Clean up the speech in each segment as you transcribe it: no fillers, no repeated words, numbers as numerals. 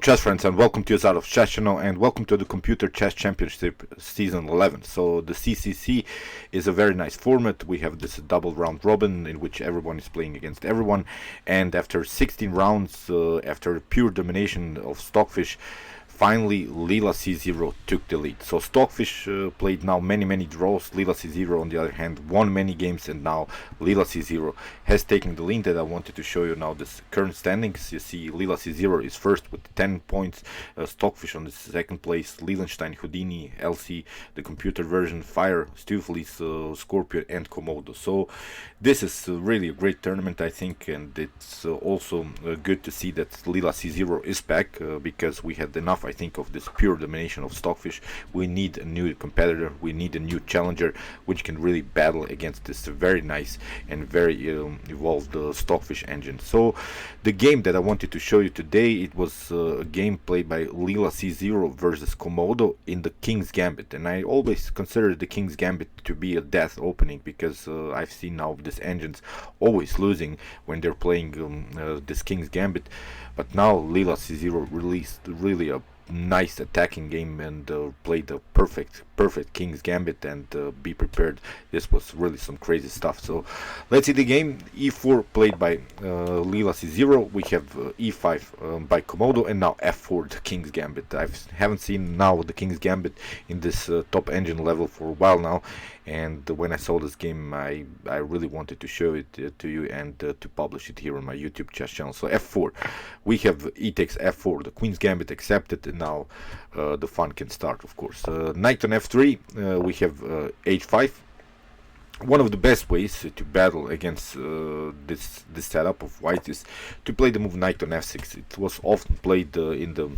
chess friends, and welcome to Jozarov chess channel, and welcome to the Computer Chess Championship Season 11. So the CCC is a very nice format. We have this double round robin in which everyone is playing against everyone, and after 16 rounds, after pure domination of Stockfish, finally Leela C Zero took the lead. So Stockfish played now many draws. Leela C Zero on the other hand won many games, and now Leela C Zero has taken the lead. And I wanted to show you now this current standings. You see Leela C Zero is first with 10 points, Stockfish on the second place, Lielenstein, Houdini, LC, the computer version, Fire, Stuflis, Scorpio and Komodo. So this is really a great tournament, I think, and it's also good to see that Leela C Zero is back, because we had enough, I think, of this pure domination of Stockfish. We need a new competitor, we need a new challenger which can really battle against this very nice and very evolved Stockfish engine. So the game that I wanted to show you today, it was a game played by Leela C Zero versus Komodo in the King's Gambit, and I always consider the King's Gambit to be a death opening, because I've seen now these engines always losing when they're playing this King's Gambit. But now Leela C Zero released really a nice attacking game and played a perfect King's Gambit, and be prepared. This was really some crazy stuff. So let's see the game. E4 played by Leela C Zero. We have E5 by Komodo, and now F4 the King's Gambit. I haven't seen now the King's Gambit in this top engine level for a while now, and when I saw this game, I really wanted to show it to you and to publish it here on my YouTube chess channel. So F4, we have E takes F4, the Queen's Gambit accepted, and now the fun can start, of course. Knight on F3, we have H5. One of the best ways to battle against this setup of white is to play the move knight on f6. It was often played in the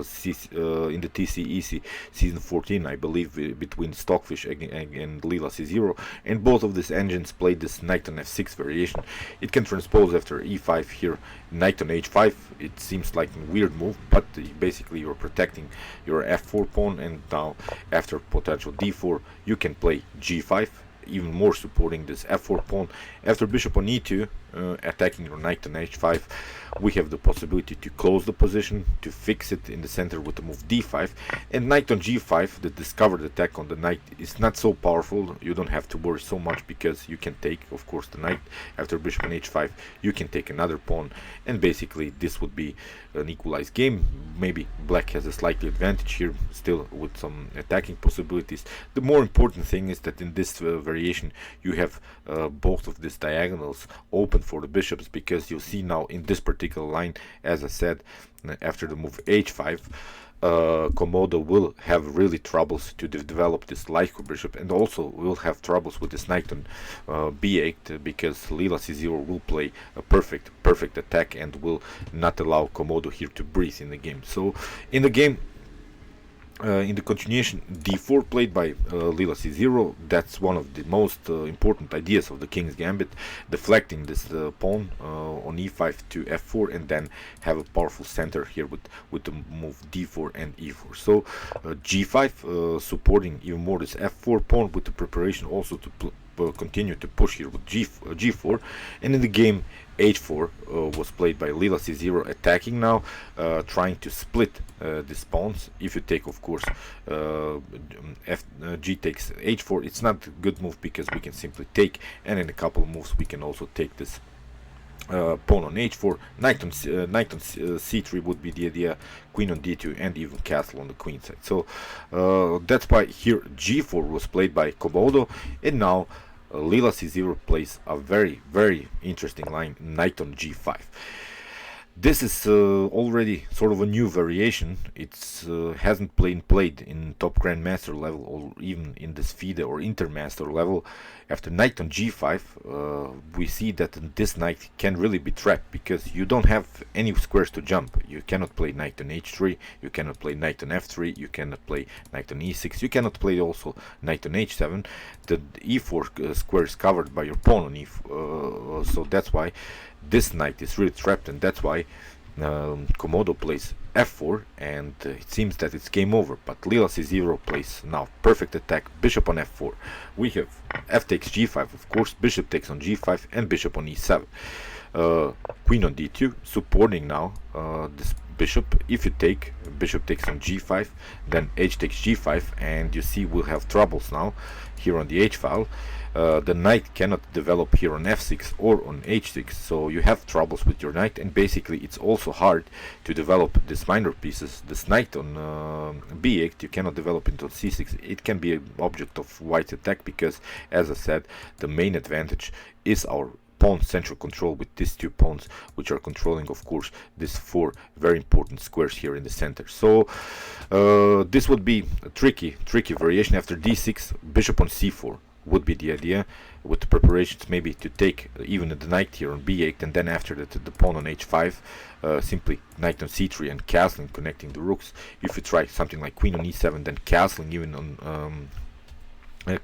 CCC season 14, I believe, between Stockfish and Leela C Zero, and both of these engines played this knight on f6 variation. It can transpose after e5 here, knight on h5. It seems like a weird move, but basically you're protecting your f4 pawn, and now after potential d4 you can play g5, even more supporting this f4 pawn. After bishop on e2, attacking your knight on h5, we have the possibility to close the position, to fix it in the center with the move d5, and knight on g5. The discovered attack on the knight is not so powerful. You don't have to worry so much, because you can take, of course, the knight. After bishop on h5, you can take another pawn, and basically this would be an equalized game. Maybe black has a slightly advantage here, still with some attacking possibilities. The more important thing is that in this variation you have both of these diagonals open for the bishops, because you see now in this particular line, as I said, after the move h5, Komodo will have really troubles to develop this Lyko bishop, and also will have troubles with this knight on b8, because Leela C Zero will play a perfect attack and will not allow Komodo here to breathe in the game. So in the game, in the continuation, d4 played by Leela C Zero. That's one of the most important ideas of the King's Gambit, deflecting this pawn on e5 to f4, and then have a powerful center here with the move d4 and e4. So g5 supporting even more this f4 pawn, with the preparation also to continue to push here with g4, and in the game h4 was played by Leela C Zero, attacking now, trying to split these pawns. If you take, of course, g takes h4, it's not a good move, because we can simply take, and in a couple of moves we can also take this pawn on h4, knight on c3 would be the idea, queen on d2, and even castle on the queen side. So that's why here g4 was played by Komodo, and now Leela C Zero plays a very interesting line, knight on g5. This is already sort of a new variation. It's hasn't been played in top grandmaster level, or even in this FIDE or intermaster level. After knight on g5, we see that this knight can really be trapped, because you don't have any squares to jump. You cannot play knight on h3, you cannot play knight on f3, you cannot play knight on e6, you cannot play also knight on h7. The e4 square is covered by your pawn on e4, so that's why this knight is really trapped, and that's why Komodo plays f4, and it seems that it's game over. But Leela C Zero plays now perfect attack, bishop on f4. We have f takes g5, of course, bishop takes on g5, and bishop on e7. Queen on d2, supporting now this bishop. If you take, bishop takes on g5, then h takes g5, and you see we'll have troubles now here on the h file. The knight cannot develop here on f6 or on h6, so you have troubles with your knight, and basically it's also hard to develop these minor pieces. This knight on b8 you cannot develop into c6. It can be an object of white's attack because, as I said, the main advantage is our pawn central control with these two pawns, which are controlling, of course, these four very important squares here in the center. So this would be a tricky variation. After d6, bishop on c4 would be the idea, with the preparations maybe to take even the knight here on b8, and then after that the pawn on h5, simply knight on c3 and castling, connecting the rooks. If you try something like queen on e7, then castling even on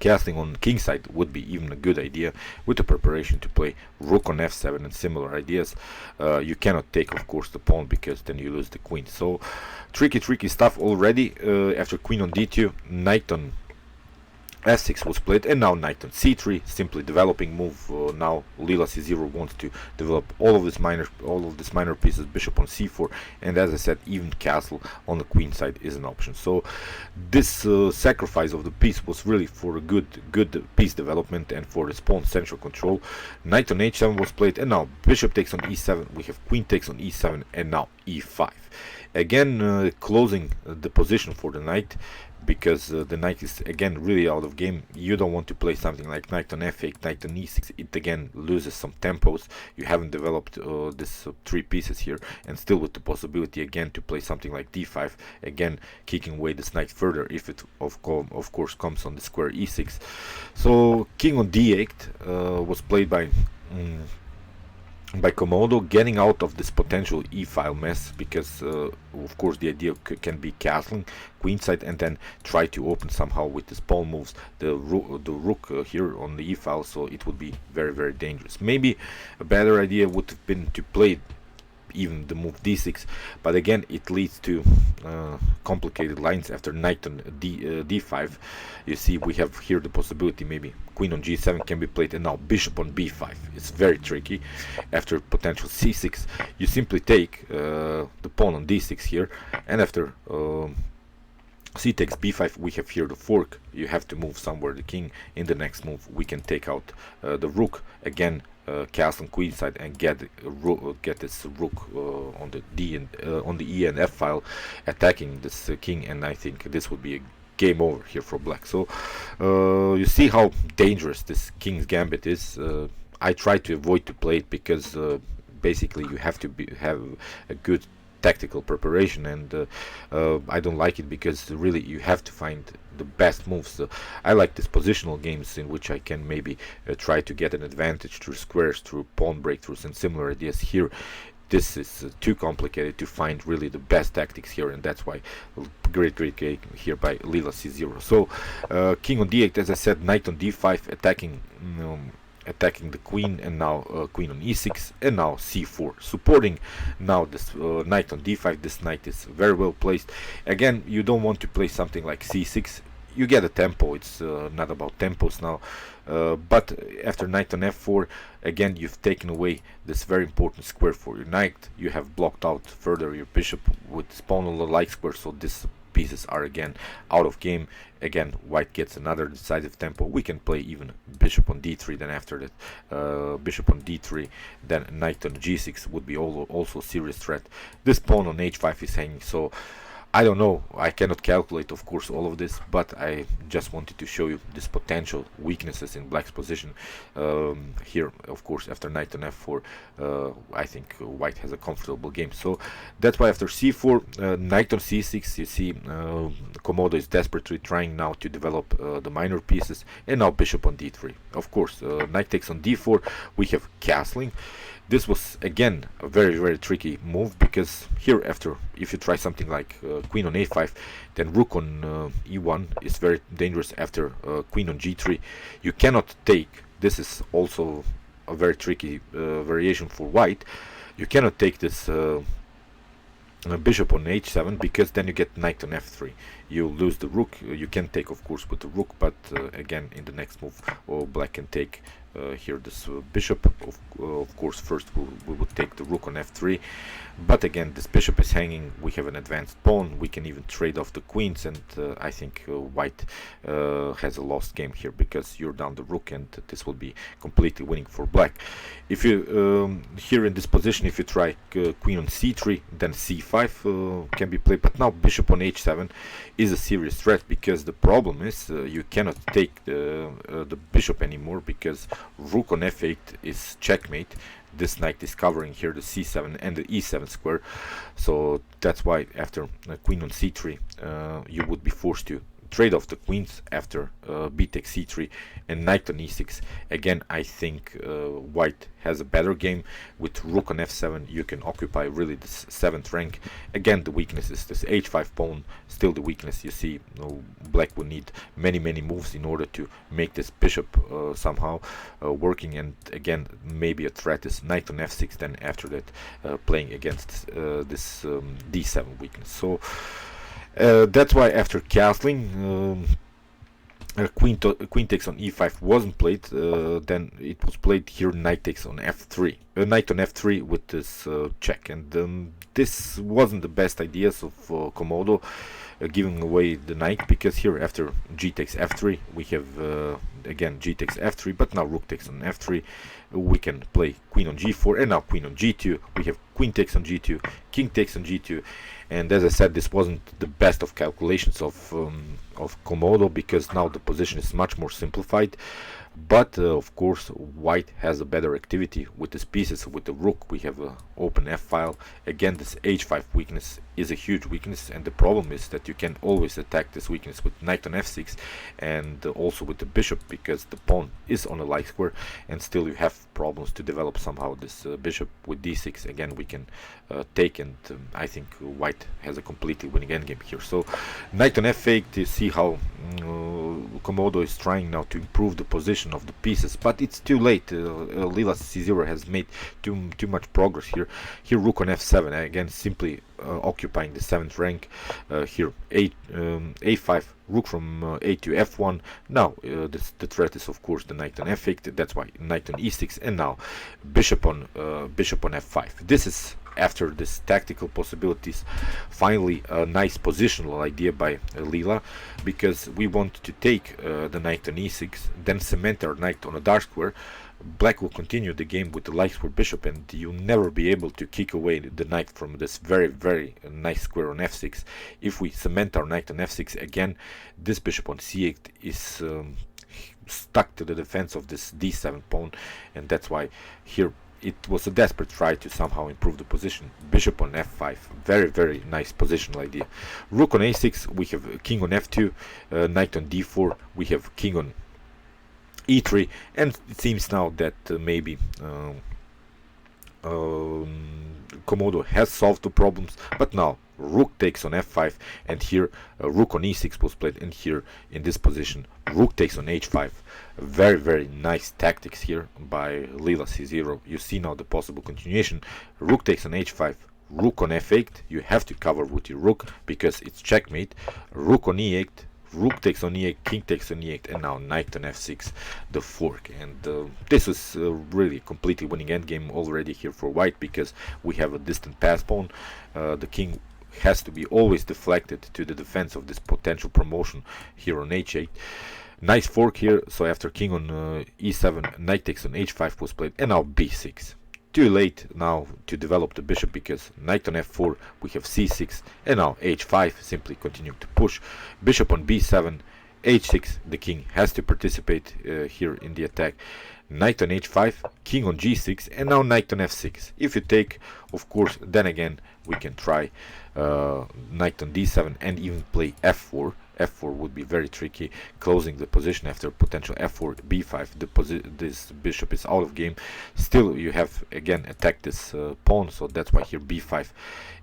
castling on king side would be even a good idea, with the preparation to play rook on f7 and similar ideas. You cannot take, of course, the pawn because then you lose the queen. So tricky stuff already. After queen on d2, knight on f6 was played, and now knight on c3, simply developing move. Now Leela C Zero wants to develop all of these minor pieces. Bishop on c4, and as I said, even castle on the queen side is an option. So this sacrifice of the piece was really for a good piece development and for this pawn central control. Knight on h7 was played, and now bishop takes on e7. We have queen takes on e7, and now e5. Again, closing the position for the knight, because the knight is again really out of game. You don't want to play something like knight on f8, knight on e6. It again loses some tempos. You haven't developed this three pieces here, and still with the possibility again to play something like d5, again kicking away this knight further if it of course comes on the square e6. So king on d8 was played by Komodo, getting out of this potential e-file mess, because of course the idea can be castling queenside and then try to open somehow with this pawn moves the rook here on the e-file, so it would be very dangerous. Maybe a better idea would have been to play even the move d6, but again it leads to complicated lines. After knight on d5, you see we have here the possibility maybe queen on g7 can be played, and now bishop on b5. It's very tricky. After potential c6, you simply take the pawn on d6 here, and after c takes b5, we have here the fork. You have to move somewhere the king. In the next move we can take out the rook, again castle queenside, and get this rook on the E and F file, attacking this king, and I think this would be a game over here for black. So you see how dangerous this king's gambit is. I try to avoid to play it because basically you have to have a good tactical preparation, and I don't like it because really you have to find the best moves. I like these positional games in which I can maybe try to get an advantage through squares, through pawn breakthroughs and similar ideas. Here this is too complicated to find really the best tactics here, and that's why great game here by Leela C Zero. So king on d8, as I said, knight on d5, attacking the queen, and now queen on e6, and now c4, supporting now this knight on d5. This knight is very well placed. Again, you don't want to play something like c6. You get a tempo. It's not about tempos now, but after knight on f4, again you've taken away this very important square for your knight. You have blocked out further your bishop with this pawn on the like square, so this pieces are again out of game. Again, white gets another decisive tempo. We can play even bishop on d3, then after that bishop on d3, then knight on g6 would be also serious threat. This pawn on h5 is hanging, so I don't know, I cannot calculate of course all of this, but I just wanted to show you this potential weaknesses in black's position. Here of course after knight on f4, I think white has a comfortable game. So that's why after c4, knight on c6, you see Komodo is desperately trying now to develop the minor pieces, and now bishop on d3. Of course knight takes on d4, we have castling. This was again a very tricky move, because here after, if you try something like queen on a5, then rook on e1 is very dangerous. After queen on g3, you cannot take. This is also a very tricky variation for white. You cannot take this bishop on h7, because then you get knight on f3. You lose the rook. You can take of course with the rook, but again in the next move black can take here this bishop. Of course, first we would take the rook on f3, but again this bishop is hanging. We have an advanced pawn. We can even trade off the queens, and I think white has a lost game here, because you're down the rook, and this will be completely winning for black. If you here in this position, if you try queen on c3, then c5 can be played, but now bishop on h7 is a serious threat, because the problem is you cannot take the bishop anymore, because rook on f8 is checkmate. This knight is covering here the c7 and the e7 square, so that's why after queen on c3 you would be forced to trade off the queens after b takes c3 and knight on e6. Again, I think white has a better game. With rook on f7 you can occupy really this 7th rank. Again, the weakness is this h5 pawn. Still the weakness, you see, black will need many moves in order to make this bishop somehow working, and again maybe a threat is knight on f6, then after that playing against this d7 weakness. So that's why after castling, queen takes on e5 wasn't played. Then it was played here knight takes on f3, knight on f3 with this check, and this wasn't the best ideas of Komodo, giving away the knight, because here after g takes f3 we have again g takes f3, but now rook takes on f3. We can play queen on g4, and now queen on g2. We have queen takes on g2, king takes on g2, and as I said, this wasn't the best of calculations of Komodo, because now the position is much more simplified. But of course white has a better activity with these pieces. With the rook we have an open f file. Again, this h5 weakness is a huge weakness, and the problem is that you can always attack this weakness with knight on f6, and also with the bishop, because the pawn is on a light square, and still you have problems to develop somehow this bishop. With d6 again we can take, and I think white has a completely winning endgame here. So knight on f8, you see how Komodo is trying now to improve the position of the pieces, but it's too late. Leela C Zero has made too much progress here. Here rook on f7, again simply occupying the 7th rank. Here a5, rook from a to f1. Now the threat is of course the knight on f8. That's why knight on e6, and now bishop on f5. This is, after this tactical possibilities, finally a nice positional idea by Leela, because we want to take the knight on e6, then cement our knight on a dark square. Black will continue the game with the light square bishop, and you'll never be able to kick away the knight from this very nice square on f6. If we cement our knight on f6 again, this bishop on c8 is stuck to the defense of this d7 pawn, and that's why here it was a desperate try to somehow improve the position. Bishop on f5, very nice positional idea. Rook on a6, we have king on f2, knight on d4, we have king on e3, and it seems now that maybe Komodo has solved the problems. But now rook takes on f5, and here rook on e6 was played, and here in this position rook takes on h5. Very nice tactics here by Leela C Zero. You see now the possible continuation. Rook takes on h5, rook on f8. You have to cover with your rook because it's checkmate. Rook on e8, rook takes on e8, king takes on e8, and now knight on f6, the fork. And this is really completely winning endgame already here for white, because we have a distant pass pawn. The king has to be always deflected to the defense of this potential promotion here on h8. Nice fork here. So after king on e7, knight takes on h5 was played, and now b6. Too late now to develop the bishop, because knight on f4, we have c6, and now h5, simply continuing to push. Bishop on b7, h6, the king has to participate here in the attack. Knight on h5, king on g6, and now knight on f6. If you take, of course, then again we can try knight on d7 and even play f4. f4 would be very tricky, closing the position after potential f4, b5. This bishop is out of game. Still, you have again attacked this pawn, so that's why here b5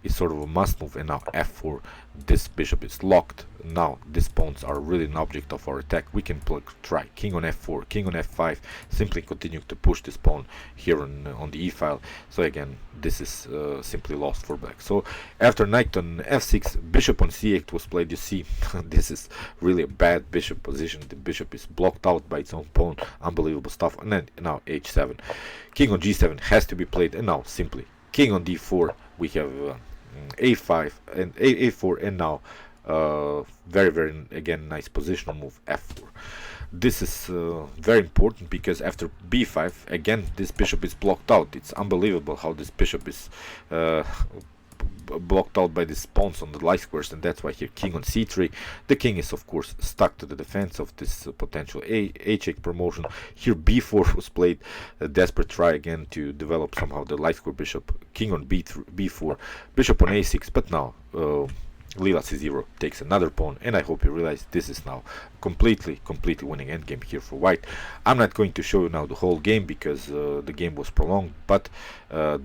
is sort of a must move, and now f4. this bishop is locked. Now these pawns are really an object of our attack. We can try king on f4, king on f5, simply continue to push this pawn here on the e file. So again, this is simply lost for black. So after knight on f6, bishop on c8 was played. You see, this is really a bad bishop position. The bishop is blocked out by its own pawn. Unbelievable stuff. And then now h7, king on g7 has to be played. And now simply king on d4. We have a5 and a4, and now very again nice positional move f4. This is very important because after b5 again this bishop is blocked out. It's unbelievable how this bishop is blocked out by these pawns on the light squares, and that's why here king on c3. The king is of course stuck to the defense of this potential h8 promotion. Here b4 was played, a desperate try again to develop somehow the light square bishop. King on b4, bishop on a6, but now Leela C Zero takes another pawn, and I hope you realize this is now completely winning endgame here for white. I'm not going to show you now the whole game because the game was prolonged, but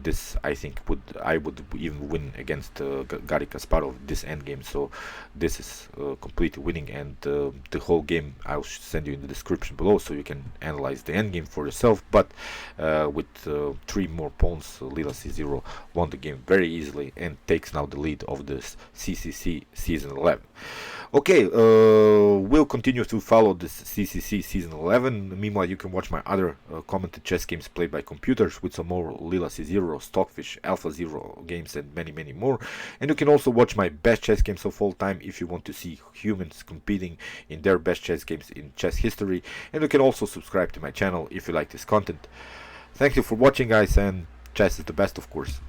this I think I would even win against Garry Kasparov this endgame. So this is completely winning, and the whole game I'll send you in the description below so you can analyze the endgame for yourself. But with 3 more pawns, Leela C Zero won the game very easily and takes now the lead of this CCC season 11. Okay, we'll continue to follow this CCC season 11. Meanwhile, you can watch my other commented chess games played by computers with some more Leela C Zero, Stockfish, Alpha Zero games, and many more. And you can also watch my best chess games of all time if you want to see humans competing in their best chess games in chess history. And you can also subscribe to my channel if you like this content. Thank you for watching, guys, and chess is the best, of course.